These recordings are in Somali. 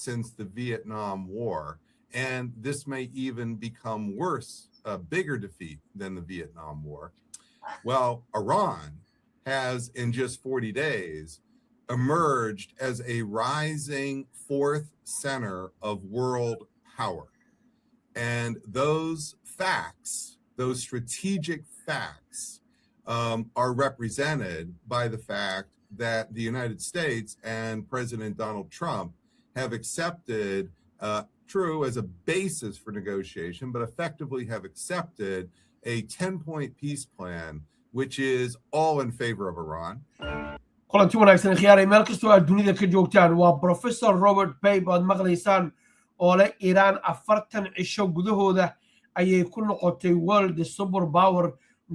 since the Vietnam War. And this may even become worse, a bigger defeat than the Vietnam War. Well, Iran has, in just 40 days, emerged as a rising fourth center of world power. And those facts, those strategic facts, are represented by the fact that the United States and President Donald Trump have accepted, true as a basis for negotiation, but effectively have accepted a 10-point peace plan, which is all in favor of Iran. kulanti wanaagsan khiyaaray meel kastoo aad dunida ka joogtaan waa Professor Robert Pape aad maqlaysaan oo leh Iran 40 cisho gudahooda ayay ku noqotay world superpower.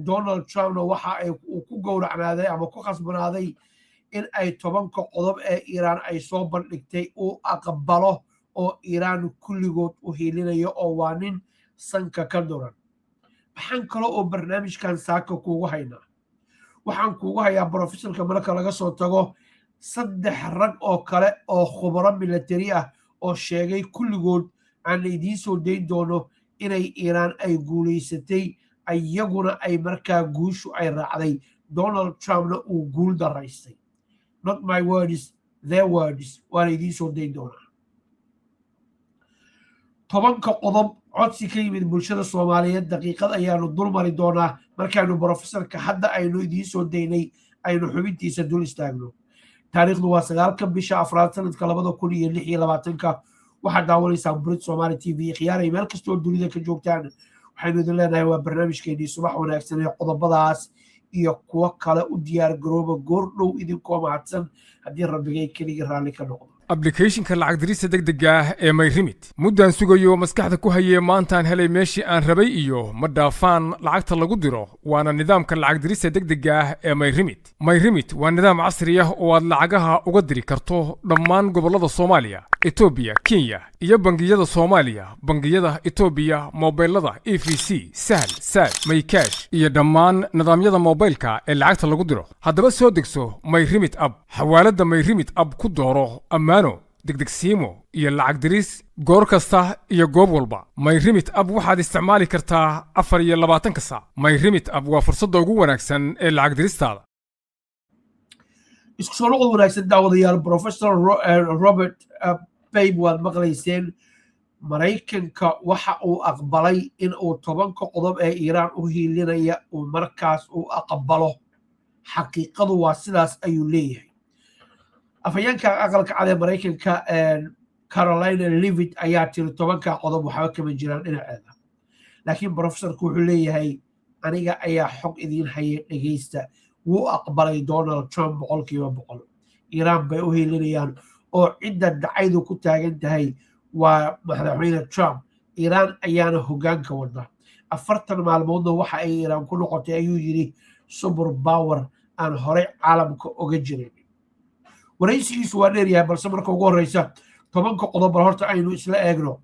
Donald Trump waxa ay ku gowracnaaday ama ku khasbanaaday in ay 10 qodob ee Iran ay soo bandhigtay uu aqbalo oo Iran kulligood u heelinayo oo waa nin sanka ka duran. waxaan kale oo barnaamijkan saaka kuugu haynaa waxaan kuugu hayaa professorka marka laga soo tago 3 rag oo kale oo khubaro military ah oo sheegay kulligood aan idiin soo deyn doono inay Iran ay guuleysatay ayaguna ay markaa guushu ay raacday Donald Trumpna uu guul daraystay. Not my words, their words. waan idiin soo deyn doonaa 10 qodob codsi ka yimid bulshada Soomaaliyeed daqiiqad ayaanu dul mari doonaa markaanu professorka hadda aynu idiin soo deynay aynu xubintiisa dul istaagno. taariikhdu waa 9 bisha afraad sanadka 2026 waxaad daawanaysaan Brit Somali TV khiyaaray meel kastoo dunida ka joogtaan waxaynu idin leenahay waa barnaamijkeennii subax wanaagsan ee qodobadaas iyo kuwa kale u diyaar garooba goordhow idinkoo mahadsan haddii rabbigay keligii raalli ka noqdo. applicationka lacag dirista degdega ah ee MyRemit muddaan sugayo maskaxda ku hayay maantaan helay meeshii aan rabay iyo ma dhaafaan lacagta lagu diro waana nidaamka lacag dirista degdega ah ee MyRemit waa nidaam casri ah oo aad lacagaha uga diri karto dhammaan gobollada Soomaaliya, Itoobiya, Kenya iyo bangiyada Soomaaliya, bangiyada Itoobiya, mobilada EFC, Sahal, Maycash iyo dhammaan nidaamyada mobilka ee lacagta lagu diro. haddaba soo degso MyRemit app xawaalada MyRemit app ku dooro degdegsiimo iyo lacag diris goor kasta iyo goob walba. MyRemit app waxaad isticmaali kartaa 24 saac. MyRemit app waa fursadda ugu wanaagsan ee lacag diristaada. isku soo noqod wanaagsan daawadayaal. Professor Robert Pape waad maqlayseen. Maraykanka waxa uu aqbalay in uu 10 qodob ee Iran u hiilinaya uu markaas uu aqbalo. xaqiiqadu waa sidaas ayuu leeyahay. afayeenka aqalka cad ee Maraykanka Carolina Leavitt ayaa tiri 10 qodob waxba kama jiraan dhinaceeda. laakiin professorku wuxuu leeyahay aniga ayaa xog idin haya dhageysta wuu aqbalay Donald Trump 100%. Iran bay u heelinayaan oo cidda dacaydu ku taagan tahay waa madaxweyne Trump. Iran ayaana hoggaanka wada 40 maalmoodna waxa ay Iran ku noqotay ayuu yiri super power aan hore caalamka uga jirin. waraysigiisu waa dheer yahay balse marka ugu horeysa 10 qodob horta aynu isla eegno.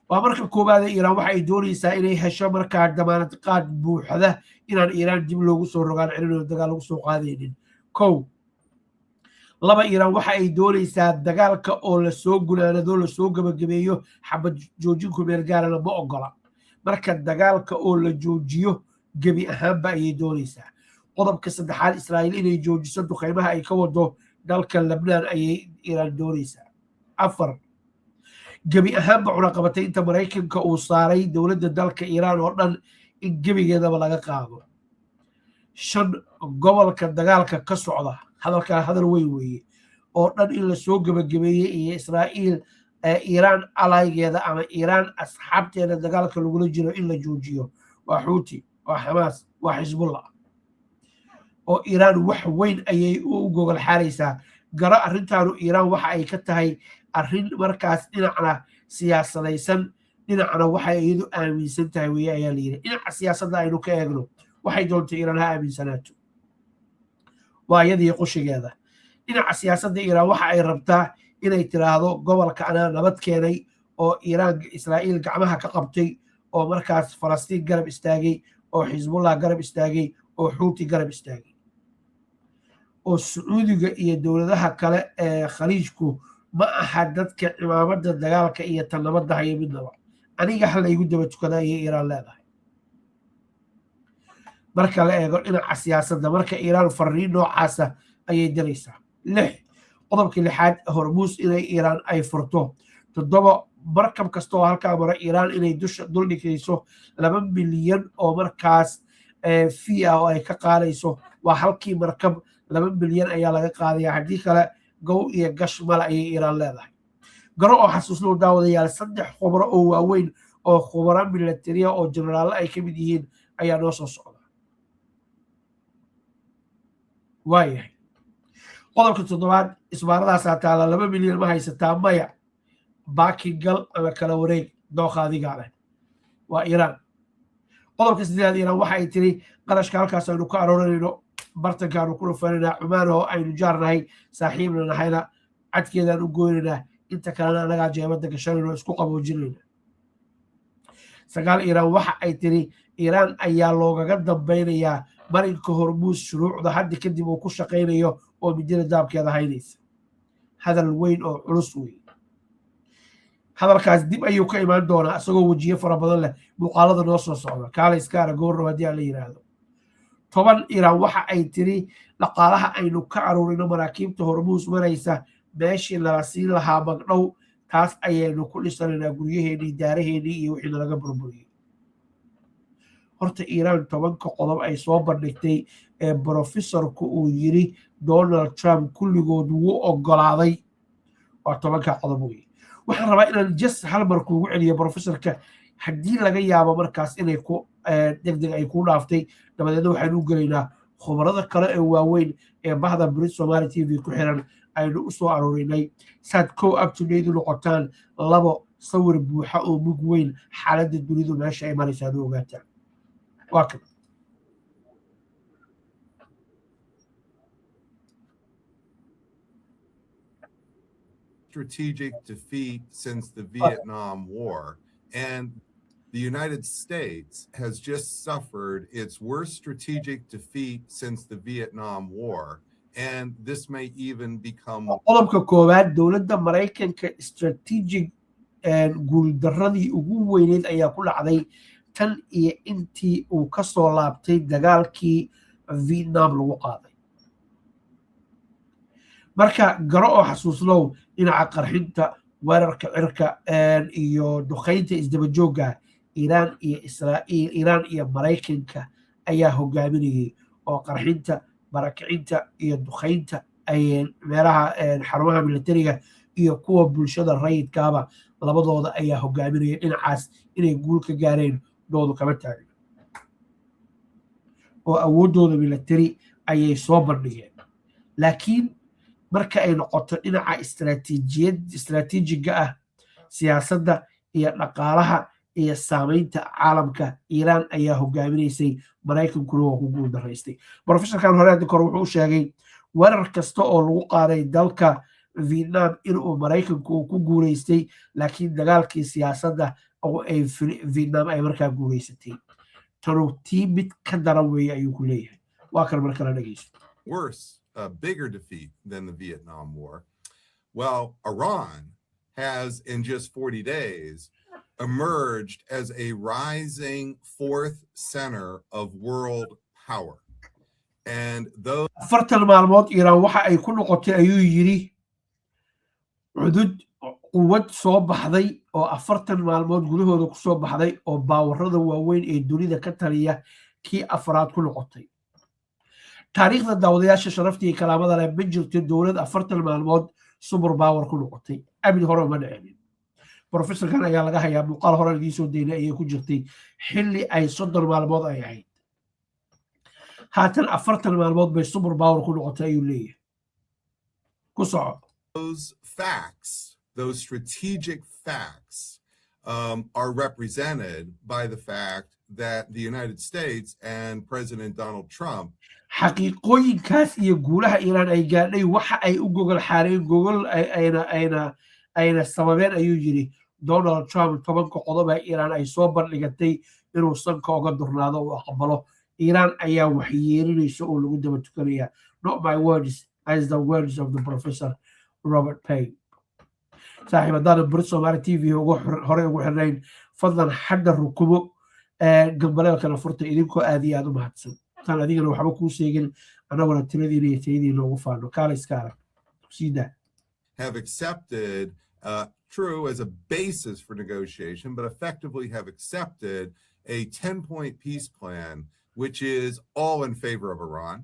waa marka koobaad Iran waxa ay doonaysaa inay hesho markaa damaanad qaad buuxda inaan Iran dib loogu soo rogaan cilmiga dagaal lagu soo qaadaynin. 2 Iran waxa ay doonaysaa dagaalka oo la soo gunaanado la soo gabagabeeyo xabad joojin ku meel gaarana ma ogola. marka dagaalka oo la joojiyo gebi ahaanba ayay doonaysaa. qodobka 3 Israa'iil inay joojiso duqeymaha ay ka wado dalka Lebanon ayay Iran doonaysaa. 4 gebi ahaanba cunaqabatay inta Maraykanka uu saaray dowladda dalka Iran oo dhan in gebigeedaba laga qaado. 5 gobolka dagaalka ka socda hadal weyn weeye oo dhan in la soo gabagabeeyay iyo Israa'iil Iran alaygeeda ama Iran asxaabteeda dagaalka lagula jiro in la joojiyo. waa Houthi, waa Hamas, waa Hezbollah oo Iran wax weyn ayay u gogol xaraysaa. gara arrintaanu Iran waxa ay ka tahay arrin markaas dhinacna siyaasadaysan dhinacna waxa ay iyadu aaminsan tahay weeye ayaa la yiri. dhinaca siyaasadda aynu ka eegno waxay doontay Iran ha aaminsanaato waa iyadii qoshigeeda. dhinaca siyaasadda Iran waxa ay rabtaa inay tiraahdo gobolka anaa nabad keenay oo Iran Israa'iil gacmaha ka qabtay oo markaas Falastiin garab istaagay oo Hezbollah garab istaagay oo Houthi garab istaagay oo Sacuudiga iyo dowladaha kale ee khaliijku ma aha dadka cimaamada dagaalka iyo tan nabadda haya midnaba aniga hal laygu daba tukada ayay iiraan leedahay marka la eego dhinaca siyaasadda marka iiraan fariin noocaasa ayay diraysaa qodobka lixaad hormuus inay iiraan ay furto 7 markab kasta oo halkaa mara iiraan inay dul dhigayso 2 milyan oo markaas fee ah oo ay ka qaadayso waa halkii markab 2 milyan ayaa laga qaadaya haddii kale gow iyo gash male ayay iiraan leedahay garo oo xasuusnoo daawadayaal 3 khubro oo waaweyn oo khubro militariya oo jenaraalle ay ka mid yihiin ayaa noo soo socda waayahay qodobka 7 isbaaradaasaa taala 2 milyan ma haysataa maya baakigal ama kala wareeg dooqa adigaa leh waa iiraan qodobka 8 iiraan waxa ay tiri qarashka halkaas aynu ka arooranayno bartankaanu ku dhufanayna cumaan oo aynu jaarnahay saaxiibna nahayna cadkeedaan u goynaynaa inta kalena anagaa jeebada gashanayno isku qaboojinayna 9 iiraan waxa ay tiri iiraan ayaa loogaga dambaynayaa marinka hormuus shuruucda hadda kadib uu ku shaqaynayo oo midida daabkeeda haynaysa hadal weyn oo culus wey hadalkaas dib ayuu ka imaan doonaa isagoo wejiye fara badan leh muuqaalada noo soo socda kaale iska aragoorno haddii aan la yidhaahdo 10 iiraan waxa ay tiri dhaqaalaha aynu ka aruurino maraakiibta hormuus maraysa meeshii nala siin lahaa magdhow taas ayaynu ku dhisanaynaa guryaheennii daaraheennii iyo wixii nalaga burburiyey horta iiraan 10 qodob ay soo bandhigtay ee brofesorku uu yiri Donald Trump kulligood wuu ogolaaday waa 10 qodob wey waxaan rabaa inaan just hal mar kuugu celiyo brofesorka haddii laga yaabo markaas inay ku degdeg ay ku dhaaftay dabadeedna waxaynu u gelaynaa khubarada kale ee waaweyn ee bahda Brit Somali TV ku xiran aynu u soo aroorinay saad kow up to date noqotaan 2 sawir buuxa oo mug weyn xaaladda dunidu meesha ay maraysaa aad ogaataan waa kan strategic defeat since the Vietnam War, and the United States has just suffered its worst strategic defeat since the Vietnam War, and this may even become qodobka koowaad dowladda Mareykanka strategic guuldaradii ugu weyneed ayaa ku dhacday tan iyo intii uu ka soo laabtay dagaalkii Vietnam lagu qaaday marka garo oo xasuuslow dhinaca qarxinta weerarka cirka iyo duqeynta isdaba joogga Iiraan iyo Israa'iil Iiraan iyo Mareykanka ayaa hogaaminayay oo qarxinta barakicinta iyo duqeynta ay meelaha xarumaha militariga iyo kuwa bulshada rayidkaaba labadooda ayaa hogaaminaya dhinacaas inay guul ka gaareen doodu kama taagin oo awoodooda militari ayay soo bandhigeen laakiin marka ay noqoto dhinaca istiraatiijiga ah siyaasadda iyo dhaqaalaha iyo saamaynta caalamka Iiraan ayaa hogaaminaysay Mareykankuna waa ku guul daraystay professorkan hore hadda kor wuxuu sheegay weerar kasta oo lagu qaaday dalka Vietnam inuu Mareykanku ku guuleystay laakiin dagaalkii siyaasadda oo ay Vietnam ay markaa guuleysatay taruutii mid ka daran weeye ayuu ku leeyahay waa kan marka la dhageysto worse, a bigger defeat than the Vietnam War. Well, Iran has in just 40 days emerged as a rising 4th center of world power. And those 40 maalmood Iiraan waxa ay ku noqotay ayuu yiri cudud quwad soo baxday oo 40 maalmood gudahooda ku soo baxday oo baawarada waaweyn ee dunida ka taliya kii afraad ku noqotay taariikhda daawadayaasha sharafta iyo kalaamada leh ma jirto dowlad 40 maalmood super power ku noqotay abid hore uma dhicin professorkan ayaa laga hayaa muuqaal hore laga soo deynay ayay ku jirtay xilli ay 30 maalmood ay ahayd haatan 40 maalmood bay super power ku noqotay ayuu leeyahay ku soco those facts, those strategic facts, are represented by the fact that the United States and President Donald Trump xaqiiqooyinkaas iyo guulaha Iiraan ay gaadhay waxa ay u gogol xaareen gogol ayna sababeen ayuu yiri Donald Trump 10 qodob ee Iiraan ay soo bandhigatay inuu sanka uga durnaado oo aqbalo Iiraan ayaa wax yeerinaysa oo lagu daba tukanaya not my words as the words of the professor Robert Payne صاحب دار برسو مال تي في هوري ugu xirnayn fadlan xagga rukubo gambaleelka kana furta idinku aad iyo aad u mahadsan tan adigana waxba kuu sheegin anaguna tiradiina iyo tayadiina loogu faano kaala iskaara sida have accepted true as a basis for negotiation, but effectively have accepted a 10-point peace plan, which is all in favor of Iran.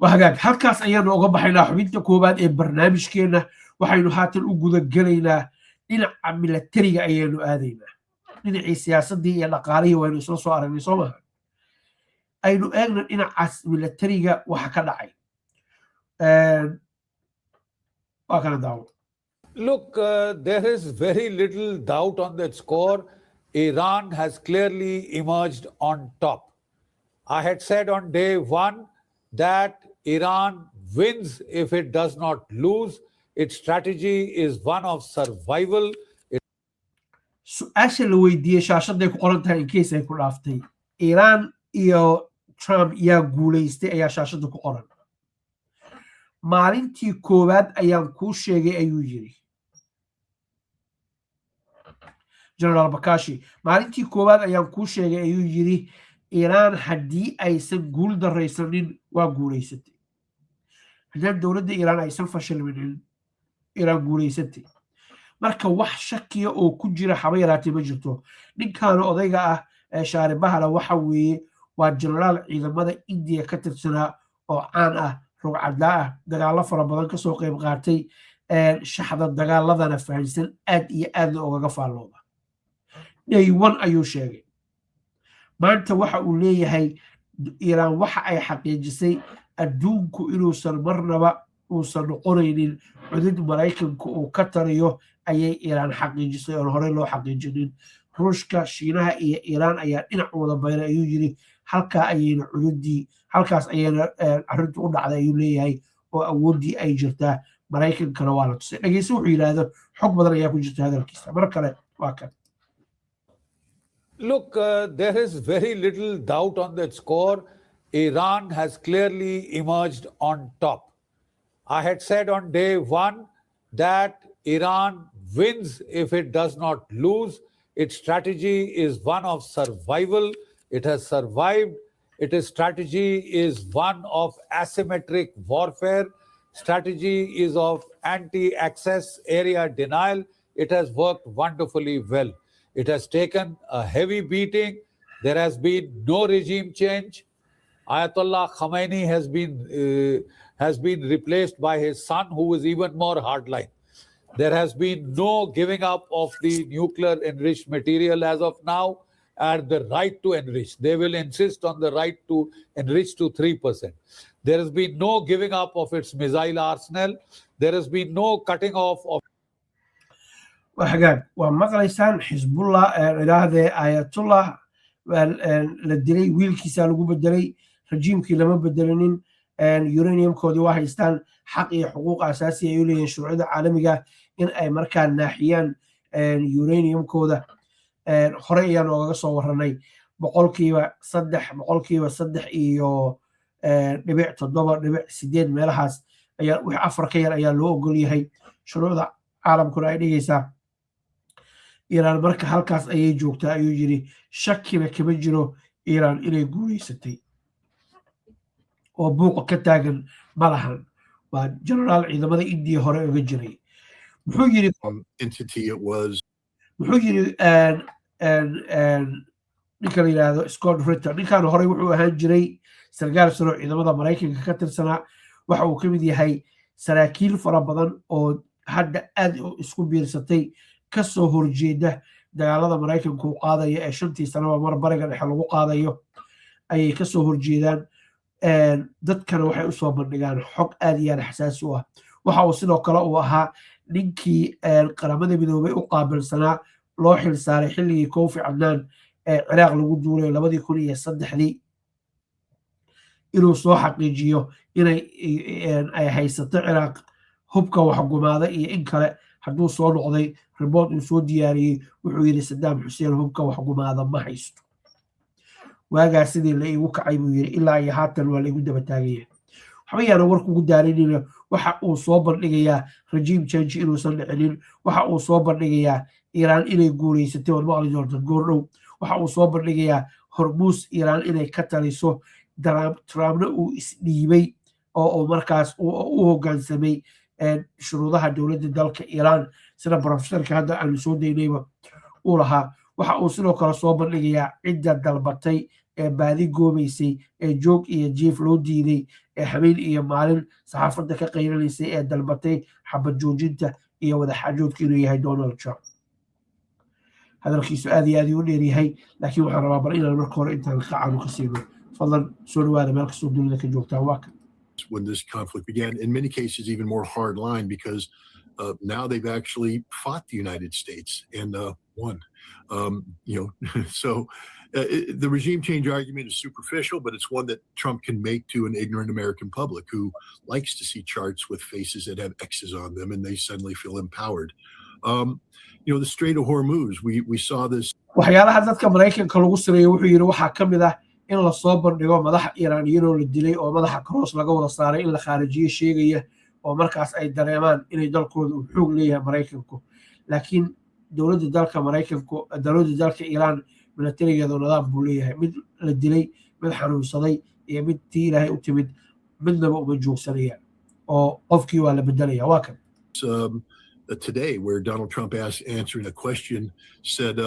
وهاجاك halkaas ayaanu uga baxaynaa xubinta koobaad ee barnaamijkeena waxaynu haatan u guda gelaynaa dhinaca militariga ayaanu aadaynaa dhinacii siyaasadii iyo dhaqaalihii waynu isla soo aragnay soo maaha aynu eegna dhinacaas militariga waxa ka dhacay waa kana daawo Look, there is very little doubt on that score. Iran has clearly emerged on top. I had said on day one that Iran wins if it does not lose. Its strategy is one of survival. su-aasha la weydiiyey shaashaday ku qoran tahay in case ay ku dhaaftay Iran iyo Trump yaa guulaystay ayaa shaashada ku qoran maalintii koowaad ayaan kuu sheegay ayuu yiri General Bakashi maalintii koowaad ayaan kuu sheegay ayuu yiri Iran haddii aysan guul daraysanin waa guulaysatay haddii dowladda Iran aysan fashilmin Iran guulaysatay marka wax shakiya oo ku jira haba yaraatay ma jirto ninkan odayga ah ee shaaribaha waxa weeye waa generaal ciidamada India ka tirsanaa oo caan ah rugcada ah dagaalo fara badan ka soo qayb qaatay shaxda dagaaladana fahansan aad iyo aad uga faalooda day one ayuu sheegay maanta waxa uu leeyahay Iran waxa ay xaqiijisay adduunku inuusan marnaba uusan noqonaynin cudud Maraykanku uu ka tariyo ayay Iran xaqiijisay oo hore loo xaqiijinin Ruushka Shiinaha iyo Iran ayaa dhinac wada bayray ayuu yiri halkaas ayayna arrintu u dhacday ayuu leeyahay oo awoodii ay jirtaa Maraykankana waa la tusay dhageyso wuxuu yiraahdo xog badan ayaa ku jirta hadalkiisa mar kale waa kan Look, there is very little doubt on that score. Iran has clearly emerged on top. I had said on day one that Iran wins if it does not lose. Its strategy is one of survival. It has survived. Its strategy is one of asymmetric warfare. Strategy is of anti-access area denial. It has worked wonderfully well. It has taken a heavy beating. There has been no regime change. Ayatollah Khamenei has been replaced by his son, who is even more hardline. There has been no giving up of the nuclear enriched material as of now and the right to enrich. They will insist on the right to enrich to 3%. There has been no giving up of its missile arsenal. There has been no cutting off of وحاجات ومقليسان حزب الله إلى آية الله للدلي ويلكيسا لقوا بدلي رجيم كي لما بدلنين يورانيوم كودي واحدستان حقي حقوق أساسية يولي شروعية عالمية إن أي مركان ناحيان يورانيوم كودا خريان وغصو ورني بقولكي وصدح إيو نبيع تضبط نبيع سيدين ميلحاس وح أفريقيا أيا لو قولي هاي شروعية عالم كنا إيجيسا إيران marka halkaas ayay joogtaa ayuu yiri shakina kama jiro Iran inay guuleysatay oo buuq ka taagan malahan waa generaal ciidamada India hore uga jiray muxuu yiri entity it was muxuu yiri ninka la yiraahdo Scott Ritter ninkan hore wuxuu ahaan jiray sargaal saro ciidamada Maraykanka ka tirsanaa waxa uu kamid yahay saraakiil fara badan oo hadda aad isku biirsatay ka soo horjeeda dagaalada Maraykanku uu qaadayo ee 5 sano mar bariga dhexe lagu qaadayo ayay ka soo horjeedaan dadkana waxay u soo bandhigaan xog aad iyo aad xasaasi u ah waxa uu sidoo kale uu ahaa ninkii qaramada midoobay u qaabilsanaa loo xil saaray xilligii Kofi Annan ee Ciraaq lagu duulay 2003 inuu soo xaqiijiyo inay ay haysato Ciraaq hubka wax gumaada iyo in kale hadduu soo noqday report uu soo diyaariyay wuxuu yiri Saddam Hussein hubka wax gumaada ma haysto waagaa sidii la igu kacay buu yiri ilaa iyo haatan waa la igu daba taagay حبيانا وركو دارين waxa uu soo bandhigayaa regime change inuusan dhicinin waxa uu soo bandhigayaa Iran inay guuleysatay oo maqli doonto goordhow waxa uu soo bandhigayaa Hormuz Iran inay ka taliso Trumpna uu isdhiibay oo markaas u hoggaansamay shuruudaha dowladda dalka Iran sida professorka hadda aan soo daynayba uu lahaa waxa uu sidoo kale soo bandhigayaa cidda dalbatay baadi goobaysay joog iyo jiif loo diiday habeen iyo maalin saxaafadda ka qaylanaysay dalbatay xabad joojinta iyo wada xaajoodka inuu yahay Donald Trump hadalkiisu aad iyo aad u dheeryahay laakiin waxaan rabaa bal inaan marka hore intaan qacaanu ka siino fadlan soo dhawaada meel kastoo dunida ka joogtaa waa kan when this conflict began, in many cases even more hard line because now they've actually fought the United States and won. So the regime change argument is superficial, but it's one that Trump can make to an ignorant American public who likes to see charts with faces that have X's on them and they suddenly feel empowered. The Strait of Hormuz, we saw this. waxyaalaha dadka Mareykanka lagu sareeyo wuxuu yiri waxa kamid ah in la soo bandhigo madax Iranian oo la dilay oo madaxa cross laga wada saaray in la kharijiyo sheegaya oo markaas ay dareemaan inay dalkooda u xoog leeyahay Mareykanku laakiin dowladda dalka Iran militarigeedu nidaam buu leeyahay mid la dilay mid xanuunsaday iyo mid tii Ilaahay u timid midnaba uma joogsanaya oo qofkii waa la bedelaya waa kan today where Donald Trump answering a question said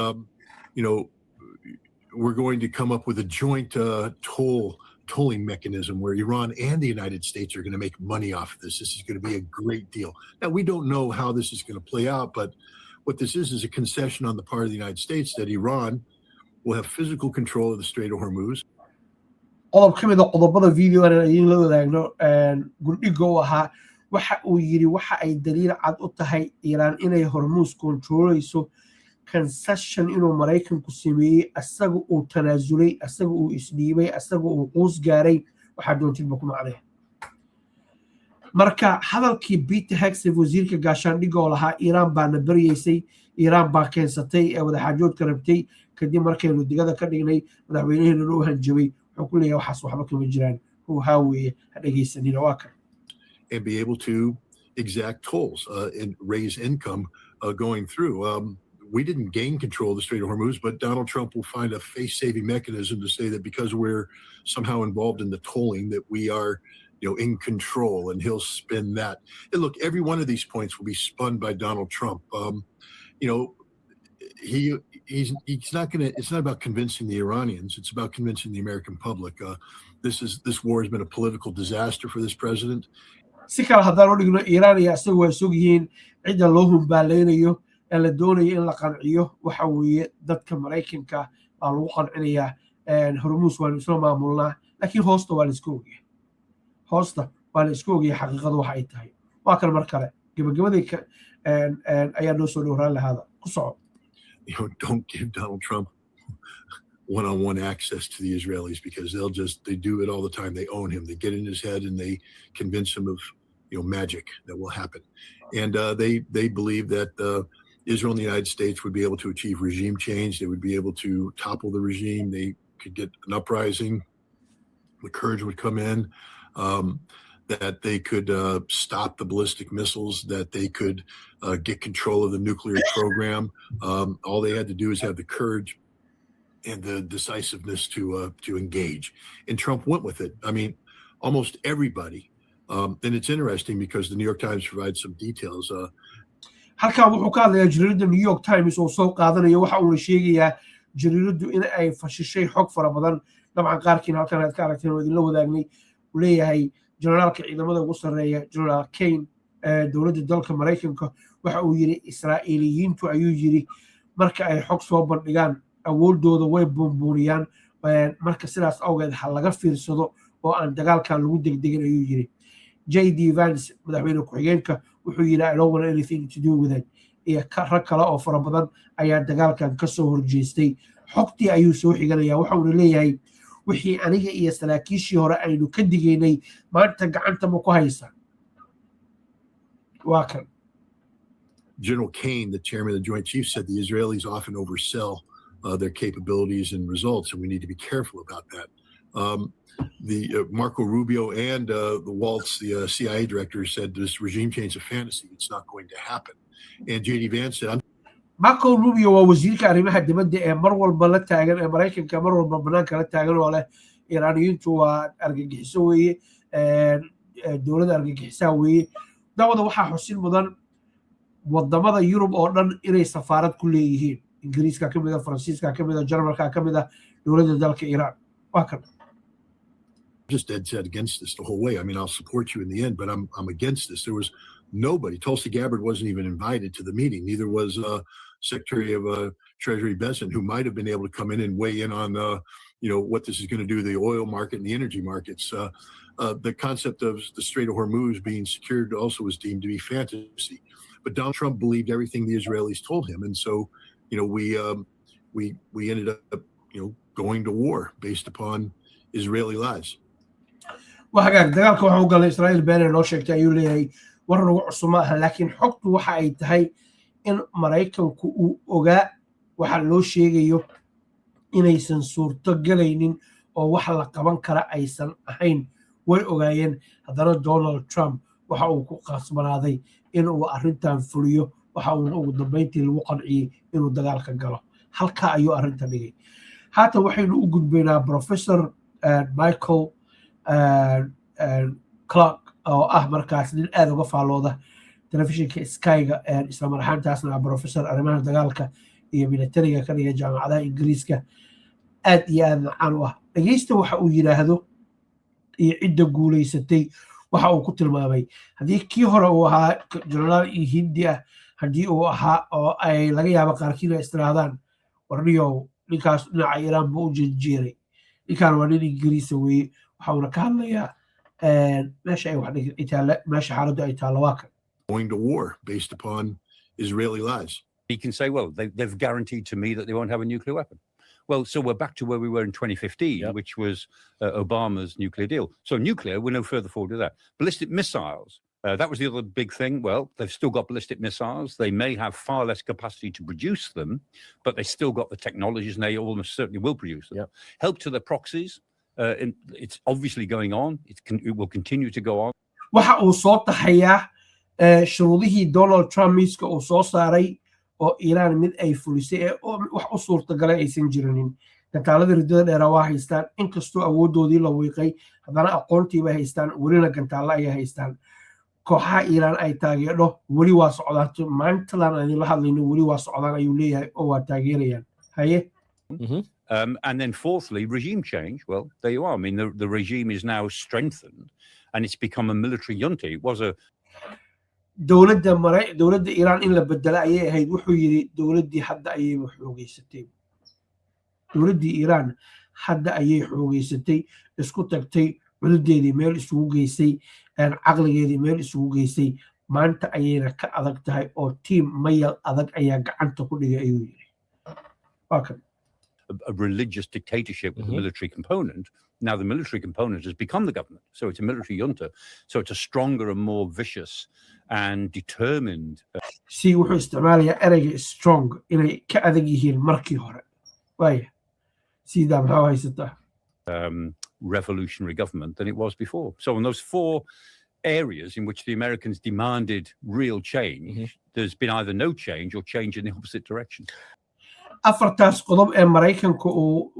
we're going to come up with a joint tolling mechanism where Iran and the United States are going to make money off of this. This is going to be a great deal. Now, we don't know how this is going to play out, but what this is a concession on the part of the United States that Iran will have physical control of the Strait of Hormuz. qodob ka mid ah qodobada video-ga aan la wadaagno guddiga oo ahaa waxa uu yiri waxa ay daliil cad u tahay Iran inay Hormuz controleyso concession inuu Mareykanku sameeyay asaga uu tanaasulay asaga uu isdhiibay asaga uu qoos gaaray waxa doontiba ku macnaa marka hadalkii Peter Hegseth wasiirka gaashaandhigga oo lahaa Iran baa nabaryeysay Iran baa keensatay wada xaajoodka rabtay kadib markaynu digada ka dhignay madaxweynaheena uu hanjabay wuxuu ku leeyahay waxaas waxba kama jiraan uu haaweeye dhageysanina waa kan and be able to exact tolls and raise income going through. We didn't gain control of the Strait of Hormuz, but Donald Trump will find a face-saving mechanism to say that because we're somehow involved in the tolling that we are, in control, and he'll spin that. And look, every one of these points will be spun by Donald Trump. He's not gonna. It's not about convincing the Iranians. It's about convincing the American public. This war has been a political disaster for this president. si kale haddaan u dhigno Iran iyo asagu way sug yihiin cidda loo humbaaleynayo ee la doonayo in la qanciyo waxa weeye dadka Mareykanka baa lagu qancinayaa Hormuz waa isla maamulnaa laakiin hoosta waa la isku ogyahay xaqiiqadu waxa ay tahay waa kan mar kale gabagabadii ayaa noo soo dhowraan lahaada ku soco don't give Donald Trump one-on-one access to the Israelis because they do it all the time. They own him. They get in his head and they convince him of magic that will happen. And they believe that Israel and the United States would be able to achieve regime change. They would be able to topple the regime. They could get an uprising. The Kurds would come in. That they could stop the ballistic missiles, that they could get control of the nuclear program. All they had to do is have the courage and the decisiveness to engage. And Trump went with it. I mean, almost everybody. And it's interesting because the New York Times provides some details. halkan wuxuu ka hadlayaa jariirada New York Times oo soo qaadanaya waxa uu sheegayaa jariiradu in ay fashishay xog fara badan dabcan qaarkiin halkan aad ka aragteen oo idin la wadaagnay uu leeyahay generaalka ciidamada ugu sareeya General Kane dowladda dalka Mareykanka waxa uu yiri Israa'iiliyiintu ayuu yiri marka ay xog soo bandhigaan awoodooda way buunbuuniyaan marka sidaas awgeed hal laga fiirsado oo aan dagaalkan lagu degdegin ayuu yiri JD Vance madaxweyne ku-xigeenka wuxuu yiri I don't want anything to do with it iyo rag kale oo fara badan ayaa dagaalkan ka soo horjeestay xogtii ayuu soo xiganayaa waxa uu leeyahay wixii aniga iyo saraakiishii hore aynu ka digaynay maanta gacanta ma ku haysa waa kan General Kane, the chairman of the Joint Chiefs, said the Israelis often oversell their capabilities and results, and we need to be careful about that. Marco Rubio and the Waltz, the CIA director, said this regime change is a fantasy. It's not going to happen. And J.D. Vance said, Marco Rubio waa wasiirka arrimaha dibadda ee mar walba la taagan ee Maraykanka mar walba banaanka la taagan oo leh Iiraaniyiintu waa argagixiso weeye dowladda argagixisaa weeye dawada waxaa xusin mudan wadamada Yurub oo dhan inay safaarad ku leeyihiin Ingiriiska ka mid ah Faransiiska ka mid ah Jarmalka ka mid ah dowladda dalka Iiraan waa kan just dead set against this the whole way. I mean, I'll support you in the end, but I'm against this. There was nobody. Tulsi Gabbard wasn't even invited to the meeting. Neither was Secretary of Treasury Besant, who might have been able to come in and weigh in on what this is going to do to the oil market and the energy markets. The concept of the Strait of Hormuz being secured also was deemed to be fantasy. But Donald Trump believed everything the Israelis told him, and so we ended up going to war based upon Israeli lies. وحقاك دقالك waxaa u galay Israa'iil been loo sheegtay ayuu leeyahay war lagu cusuma laakiin xogtu waxa ay tahay in Maraykanku uu ogaa waxa loo sheegayo inaysan suurto galaynin oo wax la qaban kara aysan ahayn way ogaayeen haddana Donald Trump waxa uu ku qasbanaaday in uu arrintan fuliyo waxa uu ugu dambeyntii lagu qanciyay inuu dagaalka galo halka ayuu arrinta dhigay haata waxaynu u gudbaynaa Professor Michael Clark oo markaas nin aad uga faalooda telefishinka Sky-ga isla marxantaasna professor arrimaha dagaalka iyo militariga ka dhiga jaamacadaha Ingiriiska aad iyo aad caan u ah dhageysta waxa uu yiraahdo iyo cidda guuleysatay waxa uu ku tilmaamay haddii kii hore uu ahaa jeneraal Hindi ah haddii uu ahaa oo ay laga yaabo qaarkiina istiraadaan warniyow ninkaas dhinaca Iiraan buu u jeejeeray ninkaan waa nin Ingiriis weeye waxauna ka hadlayaa meesha ay wax dhigay meesha xaaladdu ay taalo waa kan going to war based upon Israeli lies. He can say, well, they've guaranteed to me that they won't have a nuclear weapon. Well, so we're back to where we were in 2015, which was Obama's nuclear deal. So nuclear, we're no further forward to that. Ballistic missiles, that was the other big thing. Well, they've still got ballistic missiles. They may have far less capacity to produce them, but they still got the technologies and they almost certainly will produce them. Help to the proxies. It's obviously going on. It will continue to go on. waxa uu soo taxayaa shuruudihii Donald Trump miiska uu soo saaray oo Iiraan mid ay fulisay wax u suurtagalay aysan jirinin gantaalada ridada dheer waa haystaan inkastoo awoodoodii la wiiqay haddana aqoontii bay haystaan welina gantaala ay haystaan kooxaha Iiraan ay taageero weli waa socdaan maantadan aan la hadlayno weli waa socdaan ayuu leeyahay oo waa taageerayaan haye and then fourthly, regime change. Well, there you are. I mean, the regime is now strengthened and it's become a military junta. It was a dowladda Iiraan in la bedelo ayay ahayd wuxuu yiri dowladdii hadda ayay xoogeysatay dowladdii Iiraan hadda ayay xoogeysatay isku tagtay culudeedii meel isugu geysay caqligeedii meel isugu geysay maanta ayayna ka adag tahay oo team mayal adag ayaa gacanta ku dhigay ayuu yiri a religious dictatorship with a military component. Now the military component has become the government. So it's a military junta. So it's a stronger and more vicious and determined. See, wuxuu isticmaalayaa ereyga strong inay ka adag yihiin markii hore. Waaya. Sidaa maxaa haysataa? Revolutionary government than it was before. So in those four areas in which the Americans demanded real change, there's been either no change or change in the opposite direction. afartaas qodob ee Maraykanku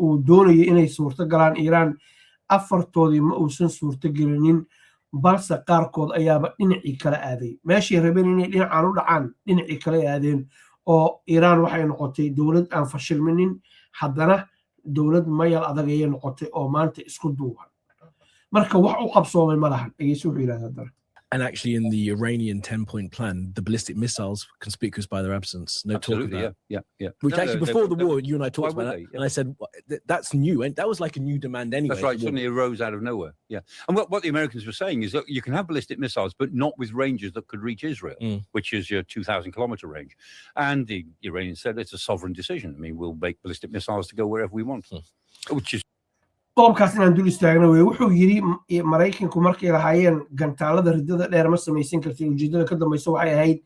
uu doonayo inay suurto galaan Iiraan afartoodii ma uusan suurto gelinin balse qaarkood ayaaba dhinacii kala aaday meeshii rabeen inay dhinacaan u dhacaan dhinacii kala aadeen oo Iiraan waxay noqotay dowlad aan fashilminin haddana dowlad mayal adag ayay noqotay oo maanta isku duuban marka wax u qabsoomay ma lahan ayay soo yiraahdaan And actually, in the Iranian 10-point plan, the ballistic missiles conspicuous by their absence. No talk of that. Yeah. Which actually, before the war, you and I talked about that, and I said that's new, and that was like a new demand anyway. That's right. Suddenly arose out of nowhere. Yeah. And what the Americans were saying is that you can have ballistic missiles, but not with ranges that could reach Israel, which is your 2,000-kilometer range. And the Iranians said it's a sovereign decision. I mean, we'll make ballistic missiles to go wherever we want, which is. qodobkaas inaan dul istaagna wey wuxuu yiri Maraykanku markay lahaayeen gantaalada ridada dheer ma samaysan kartid ujeedada ka dambaysa waxay ahayd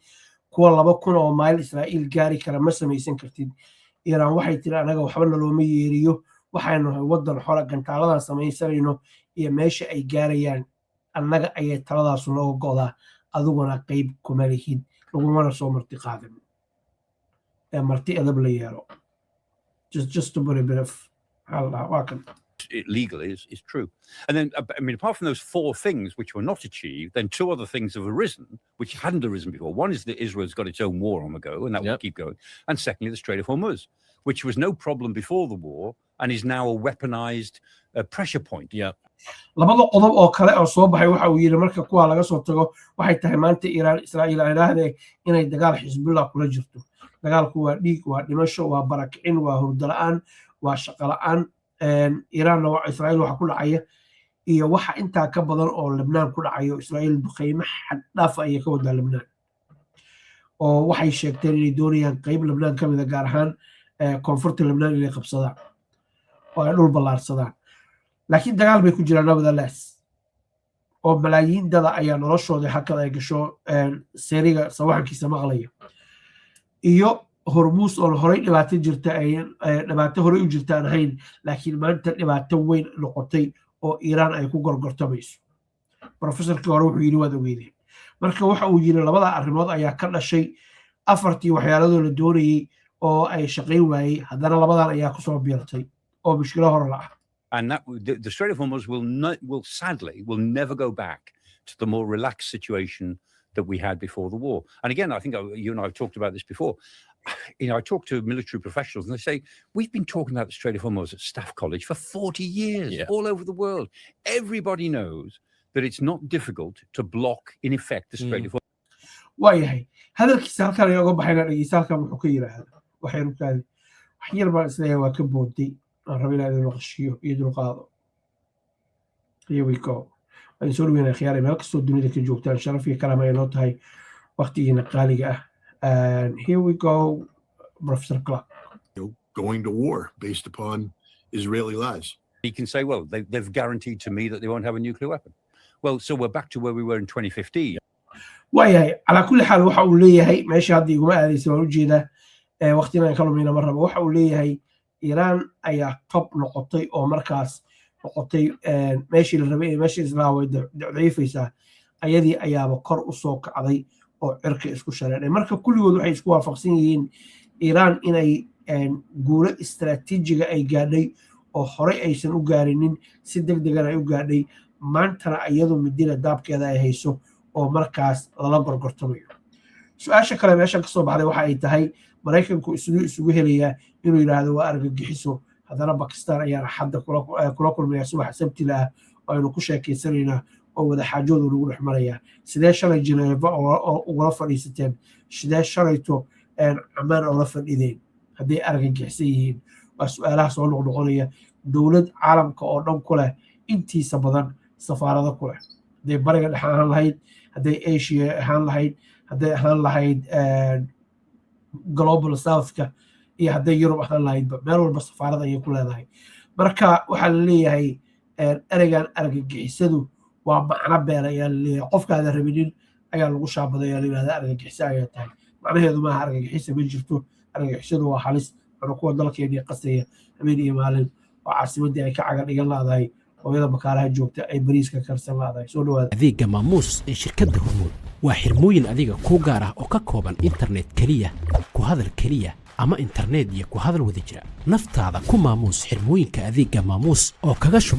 kuwa 2,000 oo mayl Israa'iil gaari kara ma samaysan kartid Iiraan waxay tiri anaga waxba nalooma yeeriyo waxaynu nahay waddan xora gantaaladan samaysanayno iyo meesha ay gaarayaan annaga ayay taladaasu looga go'daa adiguna qayb kuma lihid lagumana soo marti qaadin ee marti edab la yeelo just to put a bit of legal is true. And then, I mean, apart from those four things which were not achieved, then two other things have arisen which hadn't arisen before. One is that Israel's got its own war on the go, and that will keep going. And secondly, the Strait of Hormuz, which was no problem before the war and is now a weaponized pressure point. Yeah. labada qodob oo kale oo soo baxay waxa uu yiri marka kuwa laga soo tago waxay tahay maanta Israa'iil ay raahday inay dagaal Hezbollah kula jirto dagaalku waa dhiig waa dhimasho waa barakicin waa hurdo la'aan waa shaqo la'aan Iran oo Israa'iil waxa ku dhacaya iyo waxa inta ka badan oo Lebanon ku dhacayo Israa'iil duqeymo xad dhaaf ay ka wada Lebanon oo waxay sheegteen inay doonayaan qayb Lebanon ka mid ah gaar ahaan koonfurta Lebanon inay qabsadaan oo ay dhul ballaarsadaan laakiin dagaal bay ku jiraan nevertheless oo malaayiin dad ayaa noloshooda hakada ay gasho seeriga sawaxankiisa maqlaya iyo Hormuz oo horey dhibaato jirta ay dhibaato horey u jirtaan ahayn laakiin maanta dhibaato weyn noqotay oo Iran ay ku gorgortamayso professorkii hore wuxuu yiri waad ogeydeen marka waxa uu yiri labada arrimood ayaa ka dhashay afartii waxyaaladoo la doonayay oo ay shaqayn waayay haddana labadan ayaa ku soo biirtay oo mushkilo hor la ah. And that the Strait of Hormuz will sadly never go back to the more relaxed situation that we had before the war. And again, I think you and I have talked about this before. You know, I talk to military professionals and they say, we've been talking about the Strait of Hormuz at Staff College for 40 years, all over the world. Everybody knows that it's not difficult to block, in effect, the Strait of Hormuz. waayahay hadalkiisa halkan ayooga baxayna dhegeysta halkan wuxuu ka yiraahdaa waxaynu kaadi wax yar baan isleeyahay waa ka booday aan rabo inaan idin qashiyo iyo dulqaado here we go waan soo dhaweynaa khiyaar meel kastoo dunida ka joogtaan sharaf iyo karaama ay noo tahay waqtigiina qaaliga ah and here we go Professor Clark. Going to war based upon Israeli lies. He can say, well, they've guaranteed to me that they won't have a nuclear weapon. Well, so we're back to where we were in 2015. waayahay calaa kulli xaal waxa uu leeyahay meesha hadda iguma aadaysa waan u jeedaa waqtina ka lumayna ma rabo waxa uu leeyahay Iran ayaa top noqotay oo markaas noqotay meeshii la rabay meeshii Israa'iil daciifaysa ayadii ayaaba kor u soo kacday oo cirka isku shareeray marka kulligood waxay isku waafaqsan yihiin Iran inay guulo istiraatiijiga ay gaadhay oo horey aysan u gaarinin si degdeg ah ay u gaadhay maantana iyadu midina daabkeeda ay hayso oo markaas lala gorgortamayo su'aasha kale meesha ka soo baxday waxa ay tahay Mareykanku isugu helaya inuu yiraahdo waa argagixiso haddana Pakistan ayaa xadda kula kulmaya subax sabti ah oo aynu ku sheekaysanayna oo wada xaajoodu lagu dhexmaraya sidee shalay Geneva oo uga fadhiisateen sidee shalayto Amman oo la fadhideen haddii argagixisan yihiin waa su'aalaha soo noqonaya dowlad caalamka oo dhan ku leh intiisa badan safaarado ku leh hadday bariga dhexe ahaan lahayd hadday Asia ahaan lahayd hadday ahaan lahayd global southka iyo hadday Europe ahaan lahayd meel walba safaarada ayay ku leedahay marka waxaa la leeyahay ereygan argagixisadu waa macno beer ayaa la leeyahay qofkaada rabinin ayaa lagu shaabadaya la yiraahdaa argagixisa ayaa tahay macnaheedu maaha argagixisa ma jirto argagixisadu waa halis ana kuwa dalkeena qasaya habeen iyo maalin oo caasimadii ay ka caga dhigan laadahay hooyada bakaalaha joogta ay bariiska karsan laadahay soo dhawaada adeega maamuus ee shirkadda Hormuud waa xirmooyin adiga ku gaar ah oo ka kooban internet kaliya ku hadal kaliya ama internet iyo ku hadal wada jira naftaada ku maamuus xirmooyinka adeega maamuus oo kaga shubo